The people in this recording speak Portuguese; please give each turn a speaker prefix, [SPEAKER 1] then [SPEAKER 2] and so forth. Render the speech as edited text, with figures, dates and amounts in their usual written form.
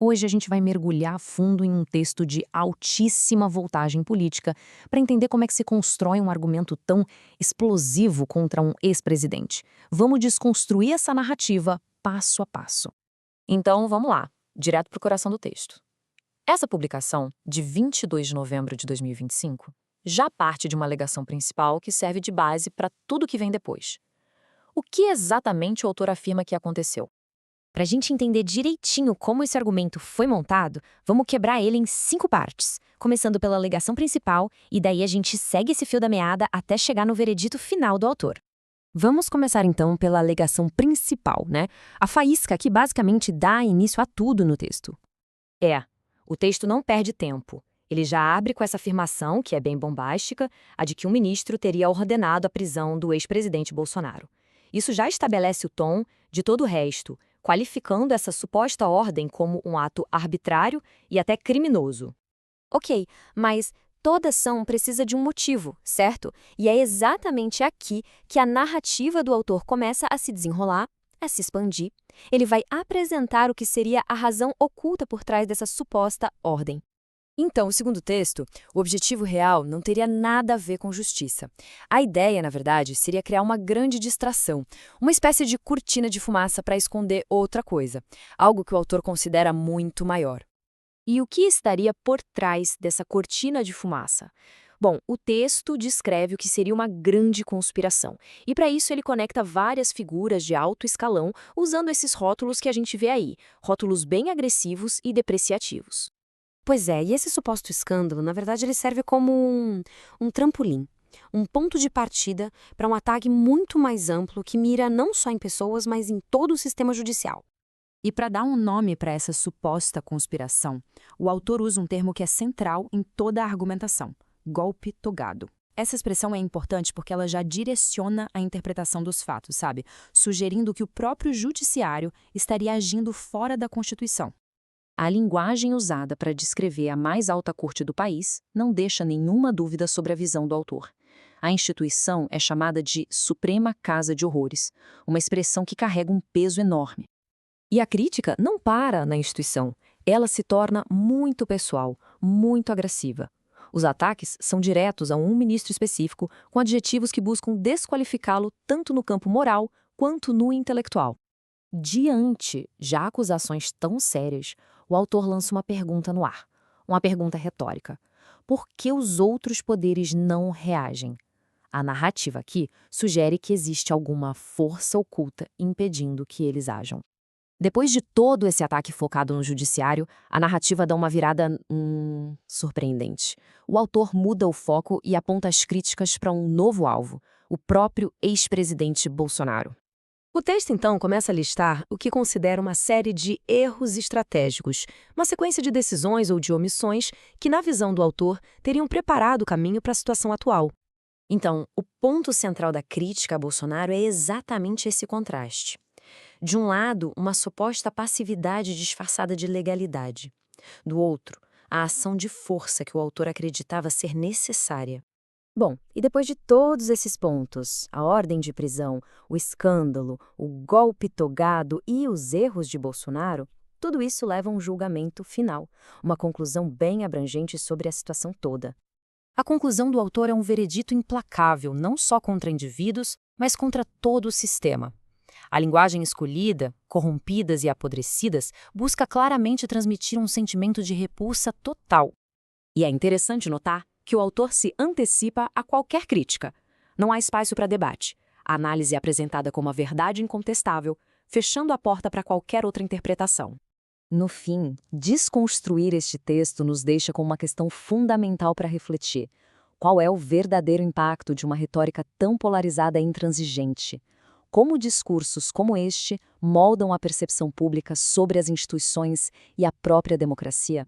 [SPEAKER 1] Hoje a gente vai mergulhar a fundo em um texto de altíssima voltagem política para entender como é que se constrói um argumento tão explosivo contra um ex-presidente. Vamos desconstruir essa narrativa passo a passo. Então, vamos lá, direto para o coração do texto. Essa publicação, de 22 de novembro de 2025, já parte de uma alegação principal que serve de base para tudo que vem depois. O que exatamente o autor afirma que aconteceu?
[SPEAKER 2] Para a gente entender direitinho como esse argumento foi montado, vamos quebrar ele em 5 partes, começando pela alegação principal, e daí a gente segue esse fio da meada até chegar no veredito final do autor. Vamos começar então pela alegação principal, né? A faísca que basicamente dá início a tudo no texto. O texto não perde tempo. Ele já abre com essa afirmação, que é bem bombástica, a de que um ministro teria ordenado a prisão do ex-presidente Bolsonaro. Isso já estabelece o tom de todo o resto, qualificando essa suposta ordem como um ato arbitrário e até criminoso. Ok, mas toda ação precisa de um motivo, certo? E é exatamente aqui que a narrativa do autor começa a se desenrolar, a se expandir. Ele vai apresentar o que seria a razão oculta por trás dessa suposta ordem. Então, segundo o texto, o objetivo real não teria nada a ver com justiça. A ideia, na verdade, seria criar uma grande distração, uma espécie de cortina de fumaça para esconder outra coisa, algo que o autor considera muito maior. E o que estaria por trás dessa cortina de fumaça? Bom, o texto descreve o que seria uma grande conspiração, e para isso ele conecta várias figuras de alto escalão usando esses rótulos que a gente vê aí, rótulos bem agressivos e depreciativos. Pois é, e esse suposto escândalo, na verdade, ele serve como um trampolim, um ponto de partida para um ataque muito mais amplo que mira não só em pessoas, mas em todo o sistema judicial.
[SPEAKER 1] E para dar um nome para essa suposta conspiração, o autor usa um termo que é central em toda a argumentação: golpe togado. Essa expressão é importante porque ela já direciona a interpretação dos fatos, sabe? Sugerindo que o próprio judiciário estaria agindo fora da Constituição. A linguagem usada para descrever a mais alta corte do país não deixa nenhuma dúvida sobre a visão do autor. A instituição é chamada de Suprema Casa de Horrores, uma expressão que carrega um peso enorme. E a crítica não para na instituição, ela se torna muito pessoal, muito agressiva. Os ataques são diretos a um ministro específico, com adjetivos que buscam desqualificá-lo tanto no campo moral quanto no intelectual. Diante de acusações tão sérias, o autor lança uma pergunta no ar, uma pergunta retórica. Por que os outros poderes não reagem? A narrativa aqui sugere que existe alguma força oculta impedindo que eles ajam. Depois de todo esse ataque focado no judiciário, a narrativa dá uma virada surpreendente. O autor muda o foco e aponta as críticas para um novo alvo, o próprio ex-presidente Bolsonaro. O texto, então, começa a listar o que considera uma série de erros estratégicos, uma sequência de decisões ou de omissões que, na visão do autor, teriam preparado o caminho para a situação atual. Então, o ponto central da crítica a Bolsonaro é exatamente esse contraste. De um lado, uma suposta passividade disfarçada de legalidade. Do outro, a ação de força que o autor acreditava ser necessária. Bom, e depois de todos esses pontos, a ordem de prisão, o escândalo, o golpe togado e os erros de Bolsonaro, tudo isso leva a um julgamento final, uma conclusão bem abrangente sobre a situação toda. A conclusão do autor é um veredito implacável, não só contra indivíduos, mas contra todo o sistema. A linguagem escolhida, corrompidas e apodrecidas, busca claramente transmitir um sentimento de repulsa total. E é interessante notar que o autor se antecipa a qualquer crítica. Não há espaço para debate. A análise é apresentada como a verdade incontestável, fechando a porta para qualquer outra interpretação. No fim, desconstruir este texto nos deixa com uma questão fundamental para refletir. Qual é o verdadeiro impacto de uma retórica tão polarizada e intransigente? Como discursos como este moldam a percepção pública sobre as instituições e a própria democracia?